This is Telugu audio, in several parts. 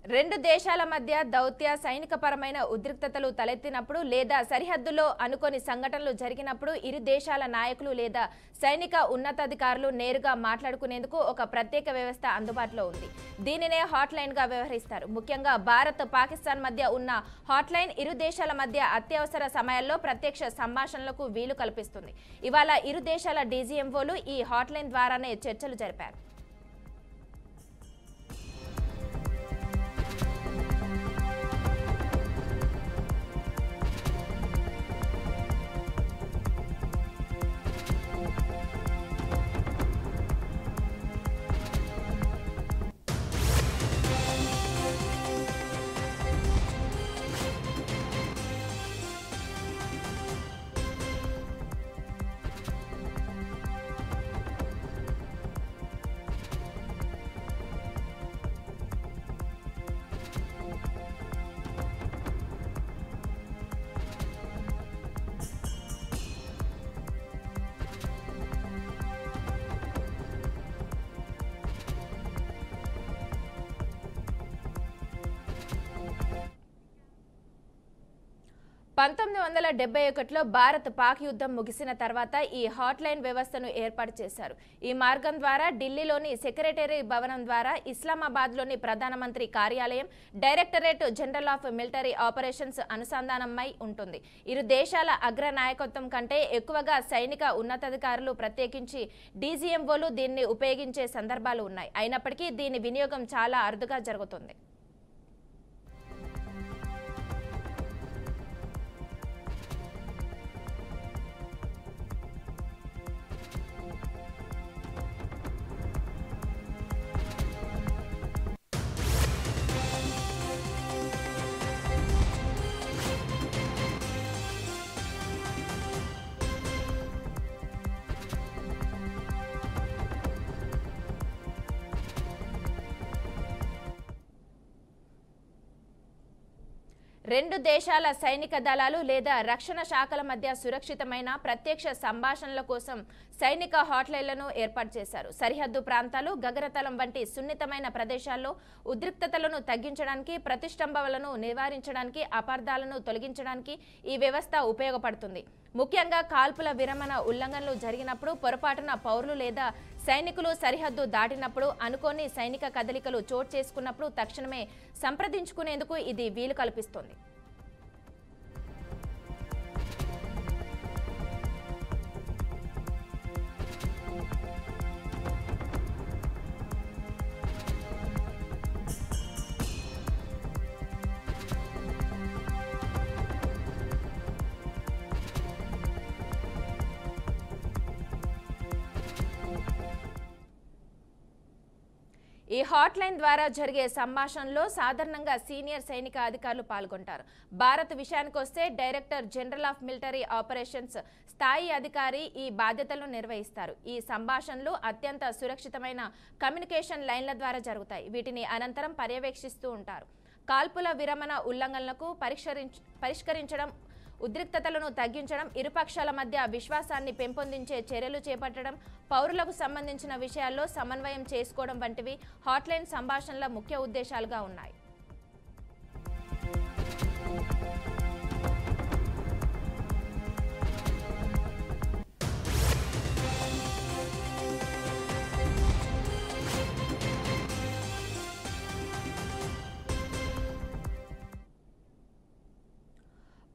రెండు దేశాల మధ్య దౌత్య సైనికపరమైన ఉద్రిక్తతలు తలెత్తినప్పుడు లేదా సరిహద్దులో అనుకోని సంఘటనలు జరిగినప్పుడు ఇరు దేశాల నాయకులు లేదా సైనిక ఉన్నతాధికారులు నేరుగా మాట్లాడుకునేందుకు ఒక ప్రత్యేక వ్యవస్థ అందుబాటులో ఉంది. దీనినే హాట్లైన్ గా వ్యవహరిస్తారు. ముఖ్యంగా భారత్ పాకిస్తాన్ మధ్య ఉన్న హాట్లైన్ ఇరు దేశాల మధ్య అత్యవసర సమయాల్లో ప్రత్యక్ష సంభాషణలకు వీలు కల్పిస్తుంది. ఇవాళ ఇరు దేశాల డీజీఎంఓలు ఈ హాట్లైన్ ద్వారానే చర్చలు జరిపారు. (1971) భారత్ పాక్ యుద్ధం ముగిసిన తర్వాత ఈ హాట్లైన్ వ్యవస్థను ఏర్పాటు చేశారు. ఈ మార్గం ద్వారా ఢిల్లీలోని సెక్రటరీ భవనం ద్వారా ఇస్లామాబాద్లోని ప్రధానమంత్రి కార్యాలయం, directorate general of military operations అనుసంధానమై ఉంటుంది. ఇరు దేశాల అగ్ర నాయకత్వం కంటే ఎక్కువగా సైనిక ఉన్నతాధికారులు, ప్రత్యేకించి డీజీఎంఓలు దీన్ని ఉపయోగించే సందర్భాలు ఉన్నాయి. అయినప్పటికీ దీని వినియోగం చాలా అరుదుగా జరుగుతుంది. రెండు దేశాల సైనిక దళాలు లేదా రక్షణ శాఖల మధ్య సురక్షితమైన ప్రత్యక్ష సంభాషణల కోసం సైనిక హాట్లైన్లను ఏర్పాటు చేశారు. సరిహద్దు ప్రాంతాలు, గగనతలం వంటి సున్నితమైన ప్రదేశాల్లో ఉద్రిక్తతలను తగ్గించడానికి, ప్రతిష్టంభనలను నివారించడానికి, అపార్థాలను తొలగించడానికి ఈ వ్యవస్థ ఉపయోగపడుతుంది. ముఖ్యంగా కాల్పుల విరమణ ఉల్లంఘనలు జరిగినప్పుడు, పొరపాటున పౌరులు లేదా సైనికులు సరిహద్దు దాటినప్పుడు, అనుకోని సైనిక కదలికలు చోటు చేసుకున్నప్పుడు తక్షణమే సంప్రదించుకునేందుకు ఇది వీలు కల్పిస్తుంది. ఈ హాట్లైన్ ద్వారా జరిగే సంభాషణలో సాధారణంగా సీనియర్ సైనిక అధికారులు పాల్గొంటారు. భారత్ విషయానికొస్తే director general of military operations స్థాయి అధికారి ఈ బాధ్యతలను నిర్వహిస్తారు. ఈ సంభాషణలు అత్యంత సురక్షితమైన కమ్యూనికేషన్ లైన్ల ద్వారా జరుగుతాయి. వీటిని అనంతరం పర్యవేక్షిస్తూ ఉంటారు. కాల్పుల విరమణ ఉల్లంఘనలకు పరిష్కరించడం, ఉద్రిక్తతలను తగ్గించడం, ఇరుపక్షాల మధ్య విశ్వాసాన్ని పెంపొందించే చర్యలు చేపట్టడం, పౌరులకు సంబంధించిన విషయాల్లో సమన్వయం చేసుకోవడం వంటివి హాట్లైన్ సంభాషణల ముఖ్య ఉద్దేశాలుగా ఉన్నాయి.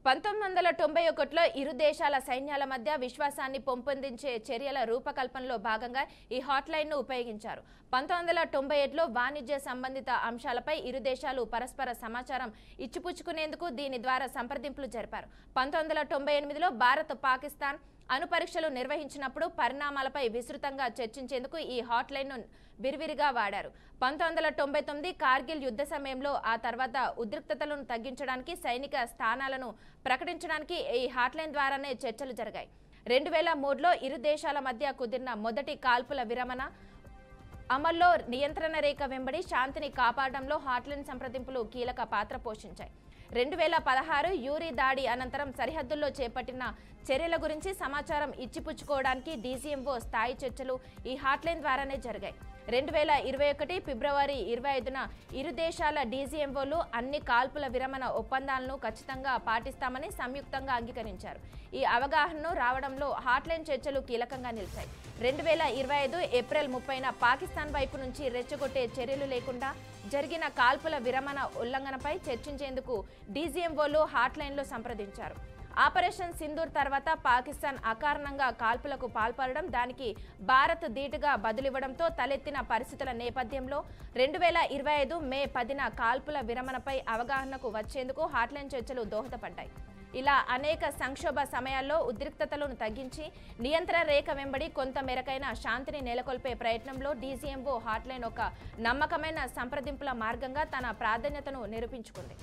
(1991) ఇరు దేశాల సైన్యాల మధ్య విశ్వాసాన్ని పెంపొందించే చర్యల రూపకల్పనలో భాగంగా ఈ హాట్లైన్ను ఉపయోగించారు. 1997లో వాణిజ్య సంబంధిత అంశాలపై ఇరు దేశాలు పరస్పర సమాచారం ఇచ్చిపుచ్చుకునేందుకు దీని ద్వారా సంప్రదింపులు జరిపారు. 1998లో భారత్ పాకిస్తాన్ అణుపరీక్షలు నిర్వహించినప్పుడు పరిణామాలపై విస్తృతంగా చర్చించేందుకు ఈ హాట్లైన్ను విరివిరిగా వాడారు. 1999 కార్గిల్ యుద్ధ సమయంలో, ఆ తర్వాత ఉద్రిక్తతలను తగ్గించడానికి, సైనిక స్థానాలను ప్రకటించడానికి ఈ హాట్లైన్ ద్వారానే చర్చలు జరిగాయి. 2003లో ఇరు దేశాల మధ్య కుదిరిన మొదటి కాల్పుల విరమణ అమల్లో నియంత్రణ రేఖ వెంబడి శాంతిని కాపాడడంలో హాట్లైన్ సంప్రదింపులు కీలక పాత్ర పోషించాయి. 2016 యూరి దాడి అనంతరం సరిహద్దుల్లో చేపట్టిన చర్యల గురించి సమాచారం ఇచ్చిపుచ్చుకోవడానికి డీజీఎంఓ స్థాయి చర్చలు ఈ హాట్లైన్ ద్వారానే జరిగాయి. 2021 ఫిబ్రవరి 25న ఇరు దేశాల డీజీఎంఓలు అన్ని కాల్పుల విరమణ ఒప్పందాలను ఖచ్చితంగా పాటిస్తామని సంయుక్తంగా అంగీకరించారు. ఈ అవగాహనను రావడంలో హాట్లైన్ చర్చలు కీలకంగా నిలిచాయి. 2025 ఏప్రిల్ 30న పాకిస్తాన్ వైపు నుంచి రెచ్చగొట్టే చర్యలు లేకుండా జరిగిన కాల్పుల విరమణ ఉల్లంఘనపై చర్చించేందుకు డీజీఎంఓలు హాట్లైన్లో సంప్రదించారు. ఆపరేషన్ సింధూర్ తర్వాత పాకిస్తాన్ అకారణంగా కాల్పులకు పాల్పడడం, దానికి భారత్ ధీటుగా బదులివ్వడంతో తలెత్తిన పరిస్థితుల నేపథ్యంలో 2025 మే 10న కాల్పుల విరమణపై అవగాహనకు వచ్చేందుకు హాట్లైన్ చర్చలు దోహదపడ్డాయి. ఇలా అనేక సంక్షోభ సమయాల్లో ఉద్రిక్తతలను తగ్గించి నియంత్రణ రేఖ వెంబడి కొంత మేరకైన శాంతిని నెలకొల్పే ప్రయత్నంలో డీజీఎంఓ హాట్లైన్ ఒక నమ్మకమైన సంప్రదింపుల మార్గంగా తన ప్రాధాన్యతను నిరూపించుకుంది.